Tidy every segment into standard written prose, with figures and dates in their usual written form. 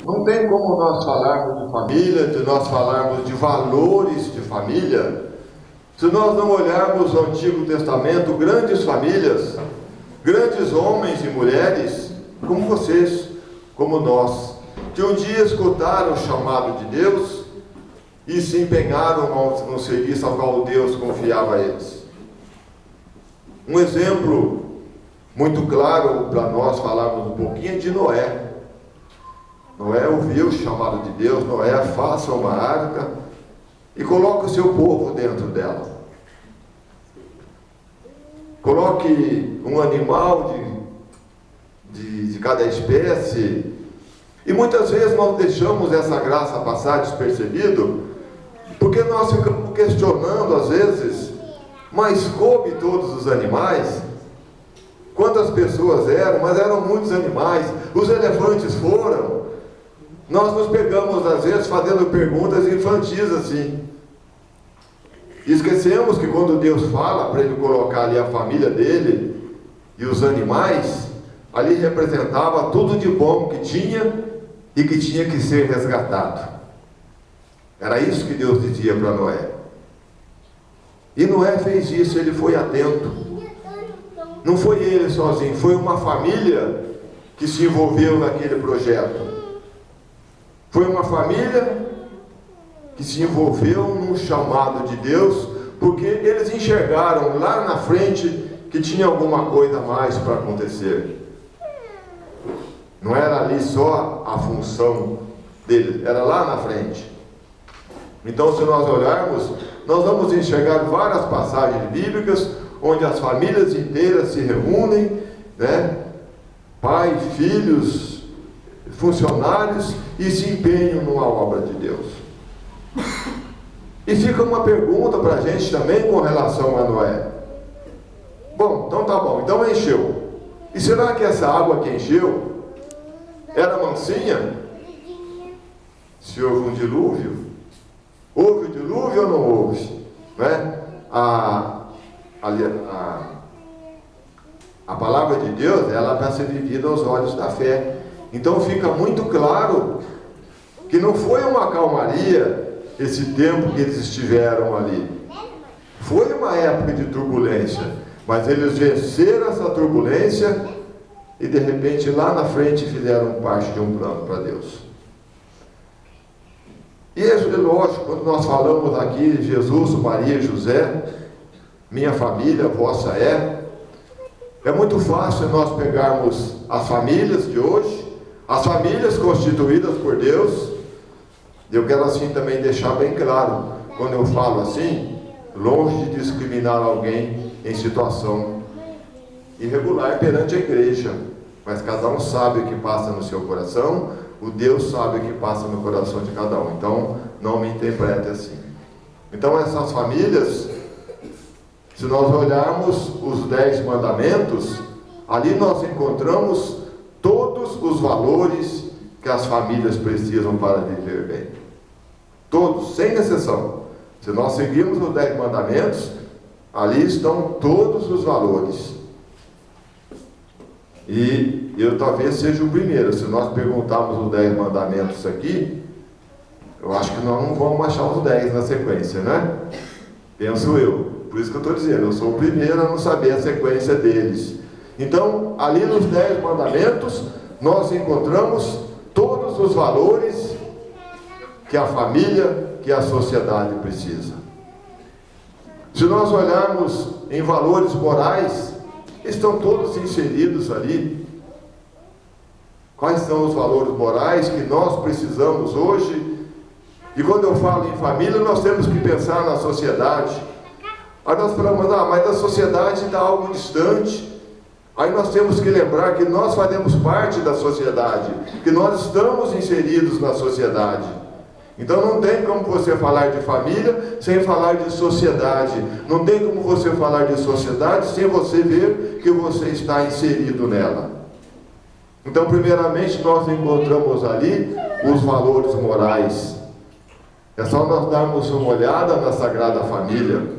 Não tem como nós falarmos de família, de nós falarmos de valores de família, se nós não olharmos no Antigo Testamento grandes famílias, grandes homens e mulheres, como vocês, como nós, que um dia escutaram o chamado de Deus e se empenharam no serviço ao qual Deus confiava a eles. Um exemplo muito claro para nós falarmos um pouquinho de Noé. Noé ouviu o chamado de Deus. Noé, faça uma arca e coloque o seu povo dentro dela. Coloque um animal de cada espécie. E muitas vezes nós deixamos essa graça passar despercebido, porque nós ficamos questionando às vezes, mas coube todos os animais? Quantas pessoas eram? Mas eram muitos animais. Os elefantes foram. Nós nos pegamos às vezes fazendo perguntas infantis assim. E esquecemos que quando Deus fala para ele colocar ali a família dele e os animais, ali representava tudo de bom que tinha e que tinha que ser resgatado. Era isso que Deus dizia para Noé. E Noé fez isso, ele foi atento. Não foi ele sozinho, foi uma família que se envolveu naquele projeto. Foi uma família que se envolveu num chamado de Deus, porque eles enxergaram lá na frente que tinha alguma coisa a mais para acontecer. Não era ali só a função deles, era lá na frente. Então, se nós olharmos, nós vamos enxergar várias passagens bíblicas onde as famílias inteiras se reúnem, né? Pai, filhos, funcionários, e se empenham numa obra de Deus. E fica uma pergunta para a gente também com relação a Noé. Bom, então tá bom, então encheu. E será que essa água que encheu era mansinha? Se houve um dilúvio? Houve o dilúvio ou não houve? Né? A palavra de Deus, ela vai ser vivida aos olhos da fé. Então fica muito claro que não foi uma calmaria esse tempo que eles estiveram ali. Foi uma época de turbulência, mas eles venceram essa turbulência e de repente lá na frente fizeram parte de um plano para Deus. E é lógico, quando nós falamos aqui Jesus, Maria e José, minha família, vossa é muito fácil nós pegarmos as famílias de hoje, as famílias constituídas por Deus. Eu quero assim também deixar bem claro, quando eu falo assim, longe de discriminar alguém em situação irregular perante a igreja, mas cada um sabe o que passa no seu coração, o Deus sabe o que passa no coração de cada um. Então, não me interprete assim. Então, essas famílias, se nós olharmos os 10 mandamentos, ali nós encontramos todos os valores que as famílias precisam para viver bem. Todos, sem exceção. Se nós seguirmos os 10 mandamentos, ali estão todos os valores. E eu talvez seja o primeiro. Se nós perguntarmos os 10 mandamentos aqui, eu acho que nós não vamos achar os 10 na sequência, né? Penso eu. Por isso que eu estou dizendo, eu sou o primeiro a não saber a sequência deles. Então, ali nos 10 mandamentos, nós encontramos todos os valores que a família, que a sociedade precisa. Se nós olharmos em valores morais, estão todos inseridos ali. Quais são os valores morais que nós precisamos hoje? E quando eu falo em família, nós temos que pensar na sociedade. Aí nós falamos, mas a sociedade está algo distante. Aí nós temos que lembrar que nós fazemos parte da sociedade, que nós estamos inseridos na sociedade. Então não tem como você falar de família sem falar de sociedade. Não tem como você falar de sociedade sem você ver que você está inserido nela. Então, primeiramente, nós encontramos ali os valores morais. É só nós darmos uma olhada na Sagrada Família.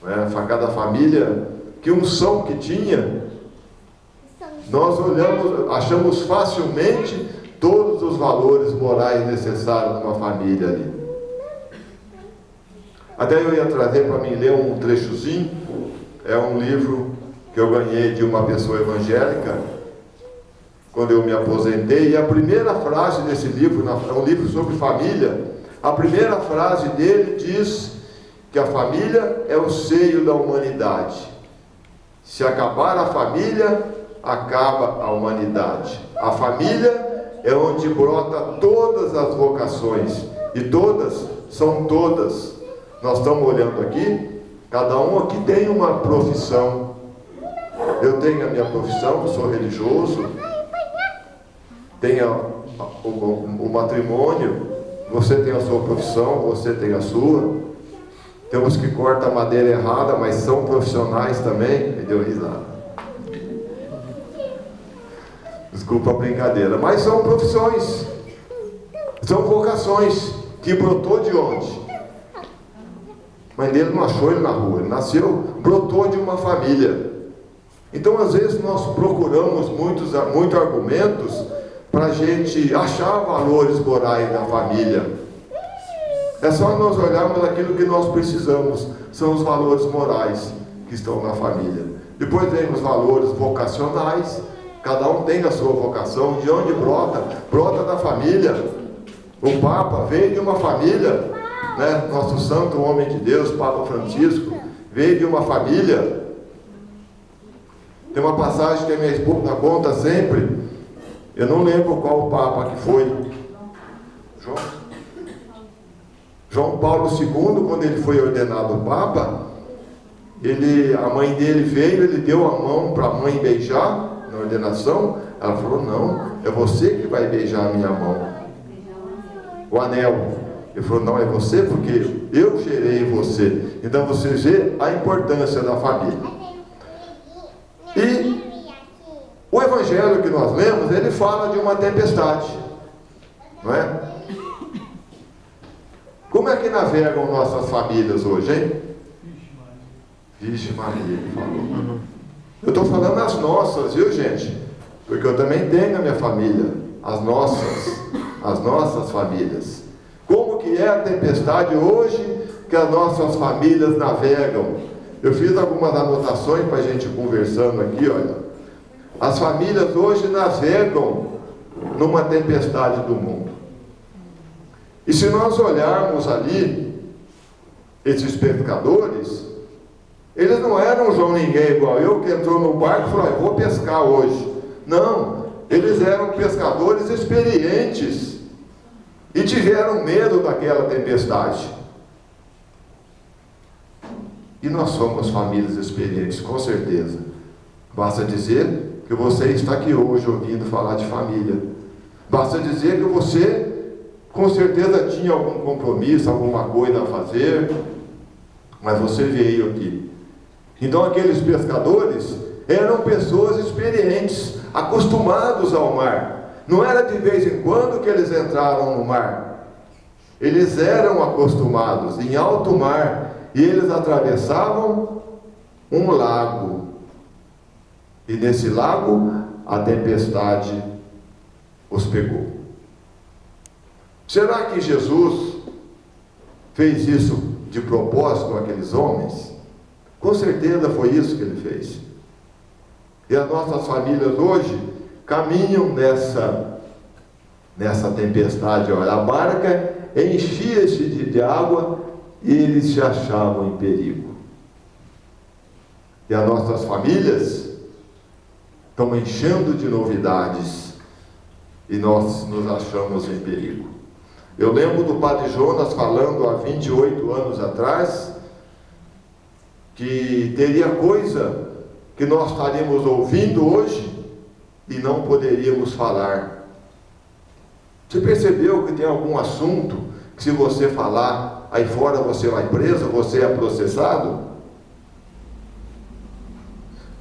A Sagrada Família, que unção que tinha. Nós olhamos, achamos facilmente todos os valores morais necessários numa família ali. Até eu ia trazer para mim ler um trechozinho. É um livro que eu ganhei de uma pessoa evangélica quando eu me aposentei, e a primeira frase desse livro, é um livro sobre família, a primeira frase dele diz que a família é o seio da humanidade. Se acabar a família, acaba a humanidade. A família é onde brota todas as vocações, e todas são todas. Nós estamos olhando aqui, cada um aqui tem uma profissão. Eu tenho a minha profissão, eu sou religioso, tenho o matrimônio, você tem a sua profissão, você tem a sua. Temos que cortar a madeira errada, mas são profissionais também. Me deu risada. Desculpa a brincadeira, mas são profissões, são vocações, que brotou de onde? A mãe dele não achou ele na rua, ele nasceu, brotou de uma família. Então, às vezes, nós procuramos muitos argumentos para a gente achar valores morais na família. É só nós olharmos aquilo que nós precisamos, são os valores morais que estão na família. Depois vem os valores vocacionais, cada um tem a sua vocação, de onde brota? Brota da família. O Papa veio de uma família, né? Nosso santo homem de Deus, Papa Francisco, veio de uma família. Tem uma passagem que a minha esposa conta sempre, eu não lembro qual Papa que foi, João Paulo II, quando ele foi ordenado Papa, a mãe dele veio, ele deu a mão para a mãe beijar na ordenação, ela falou, não, é você que vai beijar a minha mão, o anel. Ele falou, não, é você porque eu gerei você. Então você vê a importância da família. E o evangelho que nós lemos, ele fala de uma tempestade, não é? Como é que navegam nossas famílias hoje, hein? Vixe Maria, ele falou. Eu estou falando as nossas, viu, gente? Porque eu também tenho a minha família, as nossas famílias. Como que é a tempestade hoje que as nossas famílias navegam? Eu fiz algumas anotações para a gente conversando aqui, olha. As famílias hoje navegam numa tempestade do mundo. E se nós olharmos ali, esses pescadores, eles não eram João Ninguém igual eu, que entrou no barco e falou, eu vou pescar hoje. Não, eles eram pescadores experientes e tiveram medo daquela tempestade. E nós somos famílias experientes, com certeza. Basta dizer que você está aqui hoje ouvindo falar de família. Basta dizer que você, com certeza, tinha algum compromisso, alguma coisa a fazer, mas você veio aqui. Então, aqueles pescadores eram pessoas experientes, acostumados ao mar. Não era de vez em quando que eles entraram no mar. Eles eram acostumados em alto mar. E eles atravessavam um lago. E nesse lago, a tempestade os pegou. Será que Jesus fez isso de propósito com aqueles homens? Com certeza foi isso que ele fez. E as nossas famílias hoje caminham nessa tempestade. Olha, a barca enchia-se de água e eles se achavam em perigo. E as nossas famílias estão enchendo de novidades e nós nos achamos em perigo. Eu lembro do Padre Jonas falando há 28 anos atrás que teria coisa que nós estaríamos ouvindo hoje e não poderíamos falar. Você percebeu que tem algum assunto que se você falar aí fora você vai preso, você é processado?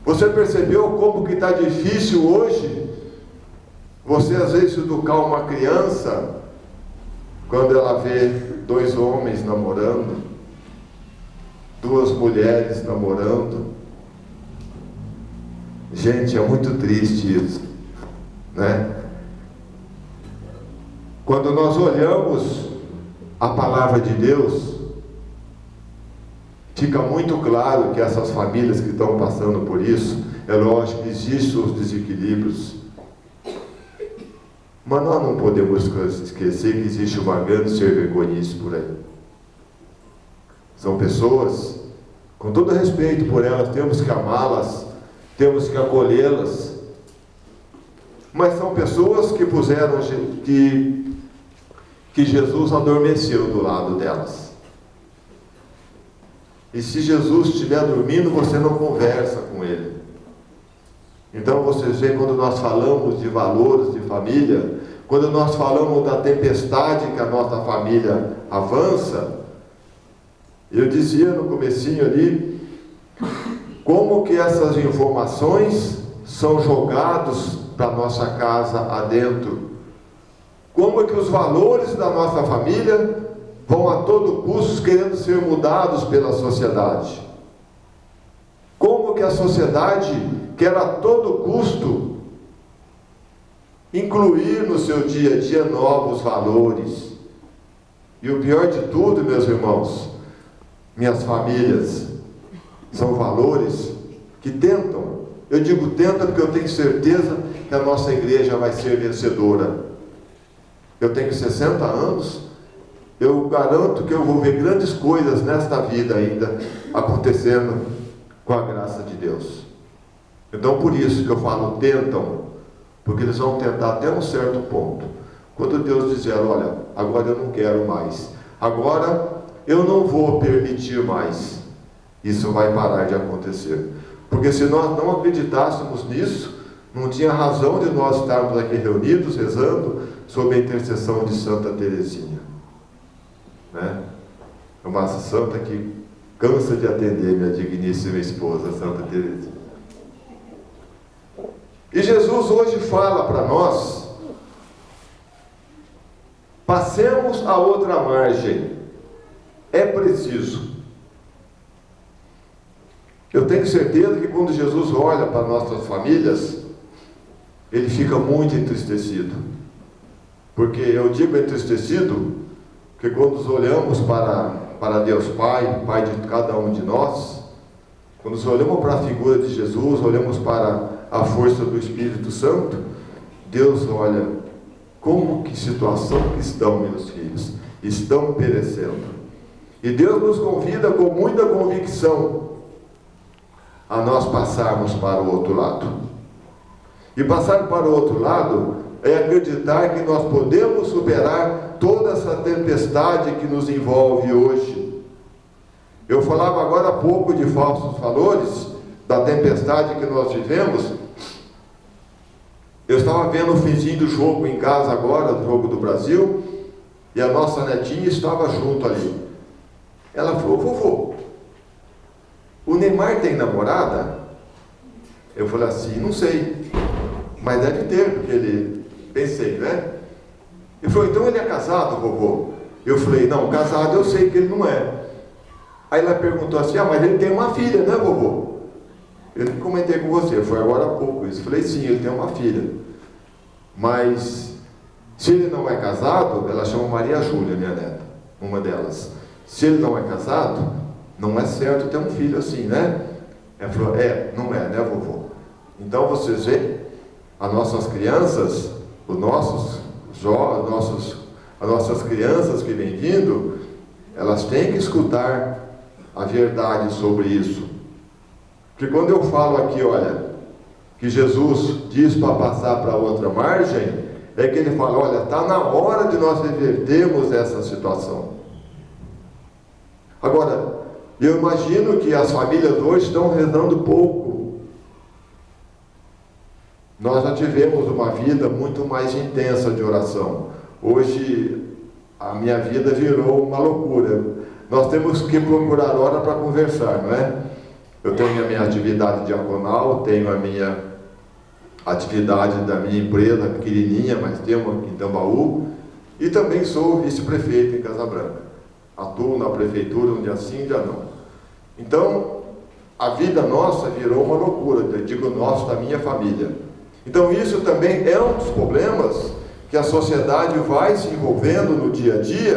Você percebeu como que está difícil hoje você às vezes educar uma criança quando ela vê dois homens namorando, duas mulheres namorando? Gente, é muito triste isso, né? Quando nós olhamos a palavra de Deus, fica muito claro que essas famílias que estão passando por isso, é lógico que existem os desequilíbrios, mas nós não podemos esquecer que existe uma grande servergonice por aí. São pessoas, com todo respeito por elas, temos que amá-las, temos que acolhê-las, mas são pessoas que puseram, que Jesus adormeceu do lado delas. E se Jesus estiver dormindo, você não conversa com ele. Então vocês veem, quando nós falamos de valores de família, quando nós falamos da tempestade que a nossa família avança, eu dizia no comecinho ali, como que essas informações são jogados para a nossa casa adentro. Como que os valores da nossa família vão a todo custo querendo ser mudados pela sociedade. Como que a sociedade quer a todo custo incluir no seu dia a dia novos valores. E o pior de tudo, meus irmãos, minhas famílias, são valores que tentam, eu digo tentam porque eu tenho certeza que a nossa igreja vai ser vencedora. Eu tenho 60 anos, eu garanto que eu vou ver grandes coisas nesta vida ainda acontecendo com a graça de Deus. Então por isso que eu falo tentam, porque eles vão tentar até um certo ponto. Quando Deus dizer, olha, agora eu não quero mais, agora eu não vou permitir mais, isso vai parar de acontecer. Porque se nós não acreditássemos nisso, não tinha razão de nós estarmos aqui reunidos, rezando, sob a intercessão de Santa Teresinha. Né? É uma santa que cansa de atender minha digníssima esposa, Santa Teresinha. E Jesus hoje fala para nós, passemos a outra margem. É preciso. Eu tenho certeza que quando Jesus olha para nossas famílias, ele fica muito entristecido. Porque eu digo entristecido, porque quando nós olhamos para Deus Pai, Pai de cada um de nós, quando nós olhamos para a figura de Jesus, olhamos para a força do Espírito Santo, Deus olha, como que situação que estão meus filhos? Estão perecendo. E Deus nos convida com muita convicção a nós passarmos para o outro lado. E passar para o outro lado é acreditar que nós podemos superar toda essa tempestade que nos envolve hoje. Eu falava agora há pouco de falsos valores, da tempestade que nós vivemos. Eu estava vendo o finzinho do jogo em casa agora, do jogo do Brasil, e a nossa netinha estava junto ali. Ela falou, vovô, o Neymar tem namorada? Eu falei assim, não sei, mas deve ter, porque ele, pensei, né? Ele falou, então ele é casado, vovô? Eu falei, não, casado eu sei que ele não é. Aí ela perguntou assim, mas ele tem uma filha, né, vovô? Eu não comentei com você, foi agora há pouco isso. Eu falei, sim, ele tem uma filha. Mas, se ele não é casado, ela chama Maria Júlia, minha neta, uma delas. Se ele não é casado, não é certo ter um filho assim, né? Ela falou, não é, né, vovô? Então, vocês veem, as nossas crianças, as nossas crianças que vêm vindo, elas têm que escutar a verdade sobre isso. Porque quando eu falo aqui, olha, que Jesus diz para passar para outra margem, é que ele fala, olha, está na hora de nós revertermos essa situação. Agora, eu imagino que as famílias hoje estão rezando pouco. Nós já tivemos uma vida muito mais intensa de oração. Hoje, a minha vida virou uma loucura. Nós temos que procurar hora para conversar, não é? Eu tenho a minha atividade diaconal, tenho a minha atividade da minha empresa, pequenininha, mas tenho aqui em Tambaú, e também sou vice-prefeito em Casa Branca. Atuo na prefeitura um dia sim, um dia não. Então, a vida nossa virou uma loucura, eu digo nosso, da minha família. Então, isso também é um dos problemas que a sociedade vai se envolvendo no dia a dia,